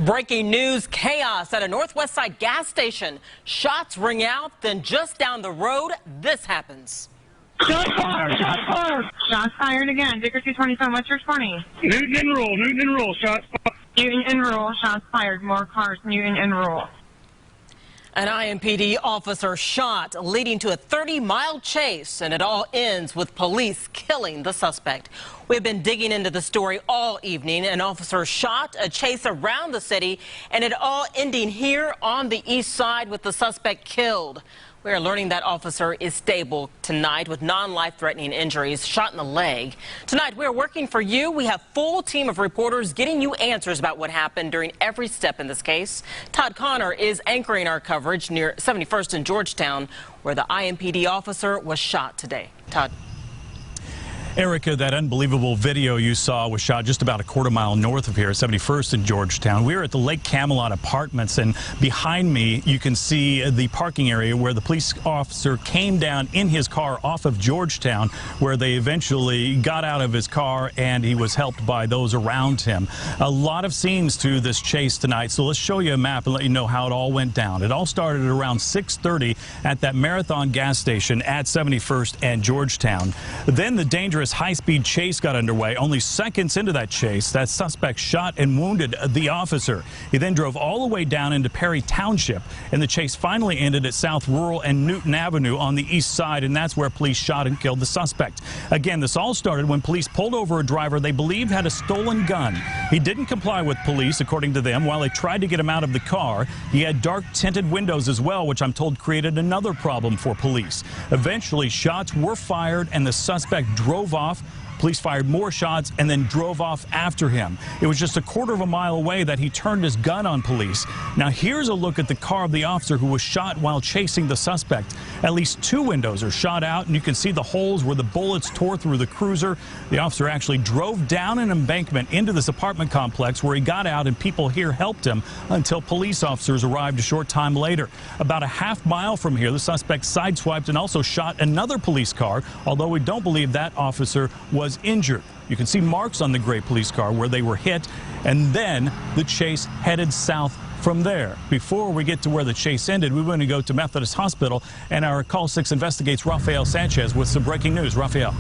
Breaking news, chaos at a Northwest Side gas station. Shots ring out, then just down the road, this happens. Shots fired, shots fired. Shots fired again. Vicker 227, what's your 20? Newton and Rule, shots fired. Newton and Rule, shots fired. More cars, Newton and Rule. An IMPD officer shot, leading to a 30-mile chase, and it all ends with police killing the suspect. We've been digging into the story all evening. An officer shot, a chase around the city, and it all ending here on the east side with the suspect killed. We are learning that officer is stable tonight with non-life-threatening injuries, shot in the leg. Tonight, we are working for you. We have a full team of reporters getting you answers about what happened during every step in this case. Todd Connor is anchoring our coverage near 71st and Georgetown, where the IMPD officer was shot today. Todd. Erica, that unbelievable video you saw was shot just about a quarter-mile north of here at 71st in Georgetown. We are at the Lake Camelot Apartments, and behind me you can see the parking area where the police officer came down in his car off of Georgetown, where they eventually got out of his car and he was helped by those around him. A lot of scenes to this chase tonight, so let's show you a map and let you know how it all went down. It all started at around 6:30 at that Marathon gas station at 71st and Georgetown. Then the dangerous high-speed chase got underway. Only seconds into that chase, that suspect shot and wounded the officer. He then drove all the way down into Perry Township, and the chase finally ended at South Rural and Newton Avenue on the east side, and that's where police shot and killed the suspect. Again, this all started when police pulled over a driver they believed had a stolen gun. He didn't comply with police, according to them, while they tried to get him out of the car. He had dark tinted windows as well, which I'm told created another problem for police. Eventually, shots were fired and the suspect drove off. Police fired more shots and then drove off after him. It was just a quarter of a mile away that he turned his gun on police. Now here's a look at the car of the officer who was shot while chasing the suspect. At least two windows are shot out, and you can see the holes where the bullets tore through the cruiser. The officer actually drove down an embankment into this apartment complex where he got out, and people here helped him until police officers arrived a short time later. About a half mile from here, the suspect sideswiped and also shot another police car, although we don't believe that officer was injured. You can see marks on the gray police car where they were hit, and then the chase headed south from there. Before we get to where the chase ended, we want to go to Methodist Hospital, and our Call 6 Investigates Rafael Sanchez with some breaking news. Rafael.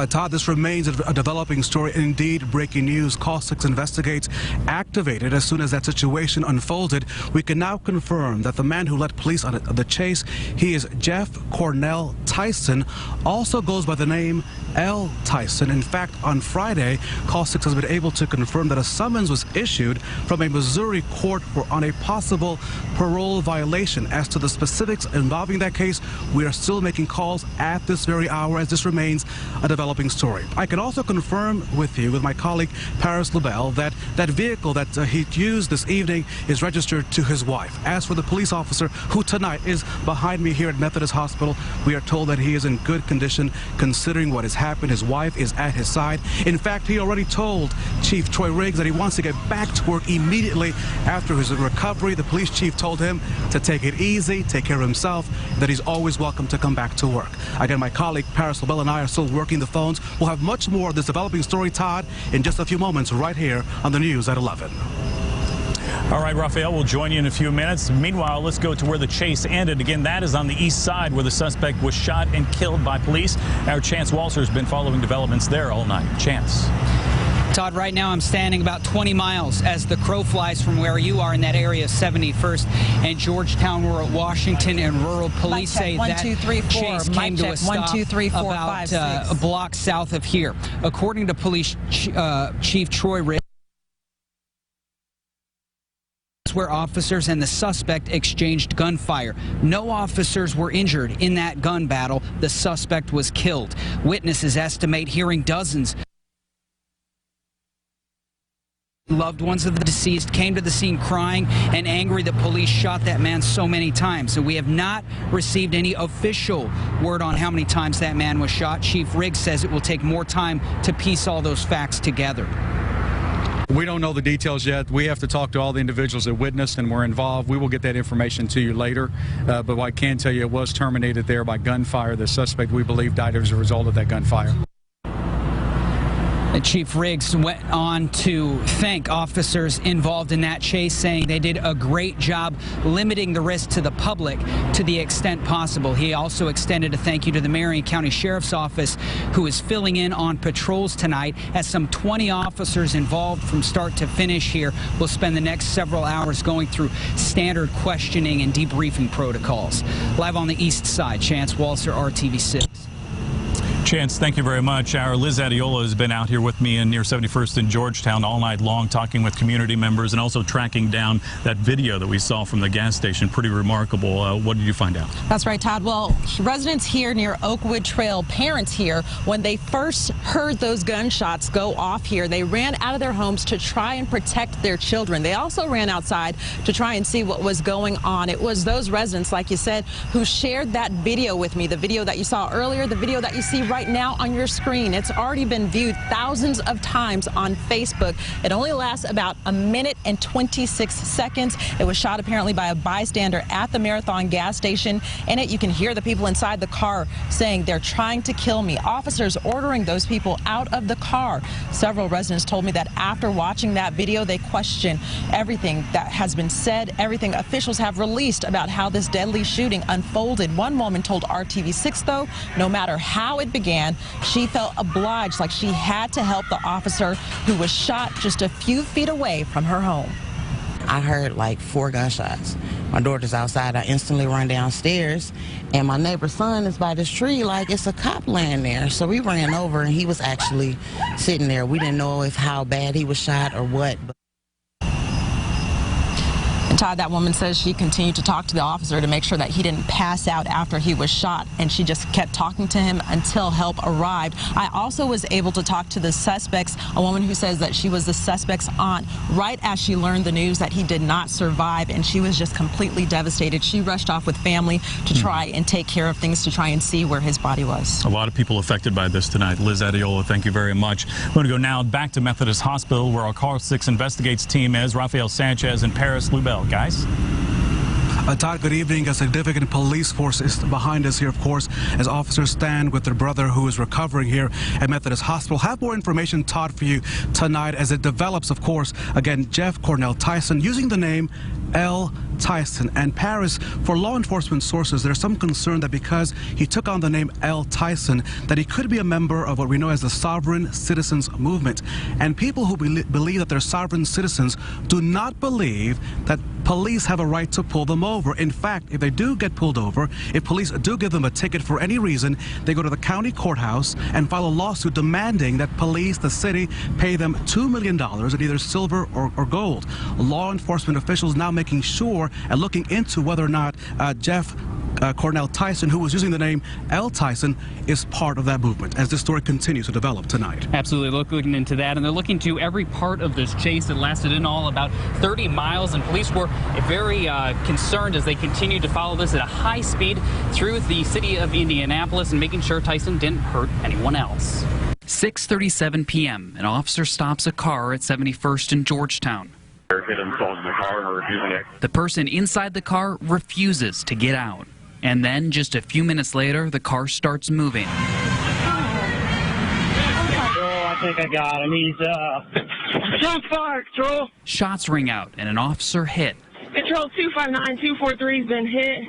Todd, this remains a developing story. Indeed, breaking news. Call 6 Investigates activated as soon as that situation unfolded. We can now confirm that the man who led police on the chase, he is Jeff Cornell Tyson, also goes by the name L. Tyson. In fact, on Friday, Call 6 has been able to confirm that a summons was issued from a Missouri court on a possible parole violation. As to the specifics involving that case, we are still making calls at this very hour as this remains a developing story. I can also confirm with you, with my colleague Paris LaBelle, that that vehicle that he used this evening is registered to his wife. As for the police officer who tonight is behind me here at Methodist Hospital, we are told that he is in good condition considering what has happened. His wife is at his side. In fact, he already told Chief Troy Riggs that he wants to get back to work immediately after his recovery. The police chief told him to take it easy, take care of himself, that he's always welcome to come back to work. Again, my colleague Paris LaBelle and I are still working the phones. We'll have much more of this developing story, Todd, in just a few moments right here on the news at 11. All right, Rafael, we'll join you in a few minutes. Meanwhile, let's go to where the chase ended. Again, that is on the east side where the suspect was shot and killed by police. Our Chance Walser has been following developments there all night. Chance. Todd, right now I'm standing about 20 miles as the crow flies from where you are in that area, 71st and Georgetown. We're at Washington, and rural police say that chase came to a stop about a block south of here. According to police Chief Troy Riggs, where officers and the suspect exchanged gunfire. No officers were injured in that gun battle. The suspect was killed. Witnesses estimate hearing dozens. Loved ones of the deceased came to the scene crying and angry that police shot that man so many times. And we have not received any official word on how many times that man was shot. Chief Riggs says it will take more time to piece all those facts together. We don't know the details yet. We have to talk to all the individuals that witnessed and were involved. We will get that information to you later. But what I can tell you, it was terminated there by gunfire. The suspect, we believe, died as a result of that gunfire. Chief Riggs went on to thank officers involved in that chase, saying they did a great job limiting the risk to the public to the extent possible. He also extended a thank you to the Marion County Sheriff's Office, who is filling in on patrols tonight, as some 20 officers involved from start to finish here will spend the next several hours going through standard questioning and debriefing protocols. Live on the east side, Chance Walser, RTV 6. Chance, thank you very much. Our Liz Adiola has been out here with me in near 71st in Georgetown all night long, talking with community members and also tracking down that video that we saw from the gas station. Pretty remarkable. What did you find out? That's right, Todd. Well, residents here near Oakwood Trail, parents here, when they first heard those gunshots go off here, they ran out of their homes to try and protect their children. They also ran outside to try and see what was going on. It was those residents, like you said, who shared that video with me, the video that you saw earlier, the video that you see right now on your screen. It's already been viewed thousands of times on Facebook. It only lasts about a minute and 26 seconds. It was shot apparently by a bystander at the Marathon gas station. In it, you can hear the people inside the car saying they're trying to kill me. Officers ordering those people out of the car. Several residents told me that after watching that video, they question everything that has been said, everything officials have released about how this deadly shooting unfolded. One woman told RTV6, though, no matter how it began, she felt obliged, like she had to help the officer who was shot just a few feet away from her home. I heard like 4 gunshots. My daughter's outside. I instantly run downstairs, and my neighbor's son is by this tree like it's a cop laying there. So we ran over, and he was actually sitting there. We didn't know if how bad he was shot or what. And Todd, that woman says she continued to talk to the officer to make sure that he didn't pass out after he was shot, and she just kept talking to him until help arrived. I also was able to talk to the suspects, a woman who says that she was the suspect's aunt right as she learned the news that he did not survive, and she was just completely devastated. She rushed off with family to try and take care of things, to try and see where his body was. A lot of people affected by this tonight. Liz Adiola, thank you very much. We're going to go now back to Methodist Hospital, where our Call 6 Investigates team is. Rafael Sanchez and Paris Lubell. Guys? Todd, good evening. A significant police force is behind us here, of course, as officers stand with their brother who is recovering here at Methodist Hospital. Have more information, Todd, for you tonight as it develops, of course. Again, Jeff Cornell Tyson using the name L. Tyson. And Paris, for law enforcement sources, there's some concern that because he took on the name L. Tyson, that he could be a member of what we know as the Sovereign Citizens Movement. And people who believe that they're sovereign citizens do not believe that police have a right to pull them over. In fact, if they do get pulled over, if police do give them a ticket for any reason, they go to the county courthouse and file a lawsuit demanding that police, the city, pay them $2 million in either silver or gold. Law enforcement officials now making sure and looking into whether or not Jeff Cornell Tyson, who was using the name L. Tyson, is part of that movement as this story continues to develop tonight. Absolutely, looking into that, and they're looking to every part of this chase that lasted in all about 30 miles, and police were very concerned as they continued to follow this at a high speed through the city of Indianapolis and making sure Tyson didn't hurt anyone else. 6:37 p.m. An officer stops a car at 71st in Georgetown. The person inside the car refuses to get out. And then, just a few minutes later, the car starts moving. Oh, I think I got him. He's, shots fired, Control. Shots ring out, and an officer hit. Control 259-243 has been hit.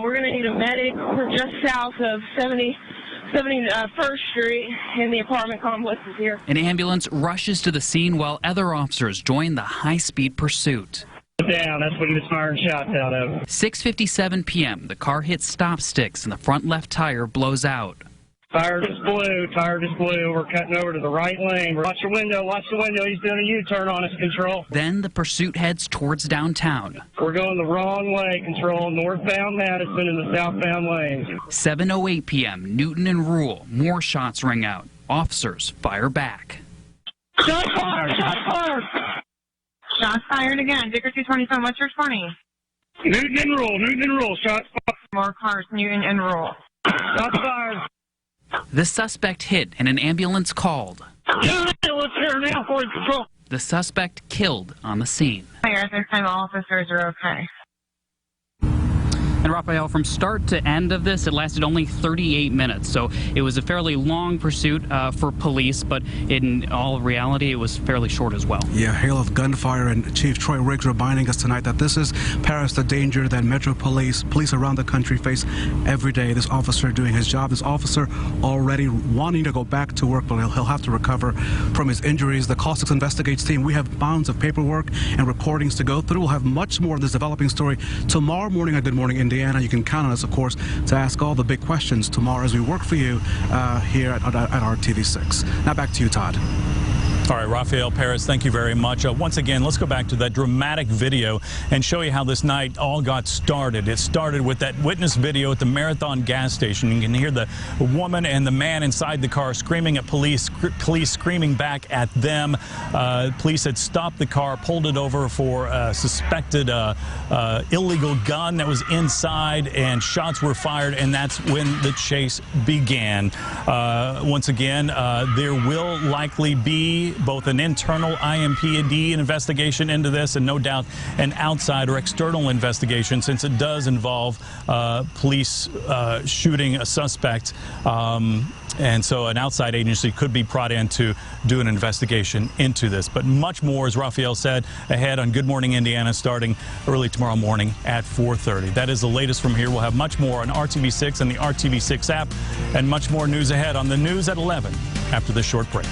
We're going to need a medic. We're just south of 71st Street, and the apartment complex is here. An ambulance rushes to the scene while other officers join the high-speed pursuit. Down, that's what he was firing shots out of. 6:57 p.m. The car hits stop sticks and the front left tire blows out. Tire just blew. We're cutting over to the right lane. Watch the window. He's doing a U-turn on us, Control. Then the pursuit heads towards downtown. We're going the wrong way, Control. Northbound Madison in the southbound lane. 7:08 p.m. Newton and Rule. More shots ring out. Officers fire back. Shot fired! Shots fired again. Dicker 227, what's your 20? Newton and Rule. Shots fired. More cars, Newton and Rule. Shots fired. The suspect hit and an ambulance called. Let's hear now for Control. The suspect killed on the scene. At this time, all officers are okay. And Raphael, from start to end of this, it lasted only 38 minutes. So it was a fairly long pursuit for police, but in all reality, it was fairly short as well. Yeah, hail of gunfire, and Chief Troy Riggs reminding us tonight that this is, Paris, the danger that Metro Police around the country face every day. This officer doing his job, this officer already wanting to go back to work, but he'll have to recover from his injuries. The Call 6 Investigates team, we have mounds of paperwork and recordings to go through. We'll have much more of this developing story tomorrow morning on Good Morning Indiana. You can count on us, of course, to ask all the big questions tomorrow as we work for you here at RTV6. Now back to you, Todd. All right, Raphael Paris, thank you very much. Once again, let's go back to that dramatic video and show you how this night all got started. It started with that witness video at the Marathon gas station. You can hear the woman and the man inside the car screaming at police screaming back at them. Police had stopped the car, pulled it over for a suspected illegal gun that was inside, and shots were fired, and that's when the chase began. Once again, there will likely be both an internal IMPD investigation into this and no doubt an outside or external investigation, since it does involve police shooting a suspect. And so an outside agency could be brought in to do an investigation into this. But much more, as Raphael said, ahead on Good Morning Indiana starting early tomorrow morning at 4:30. That is the latest from here. We'll have much more on RTV6 and the RTV6 app, and much more news ahead on the news at 11 after this short break.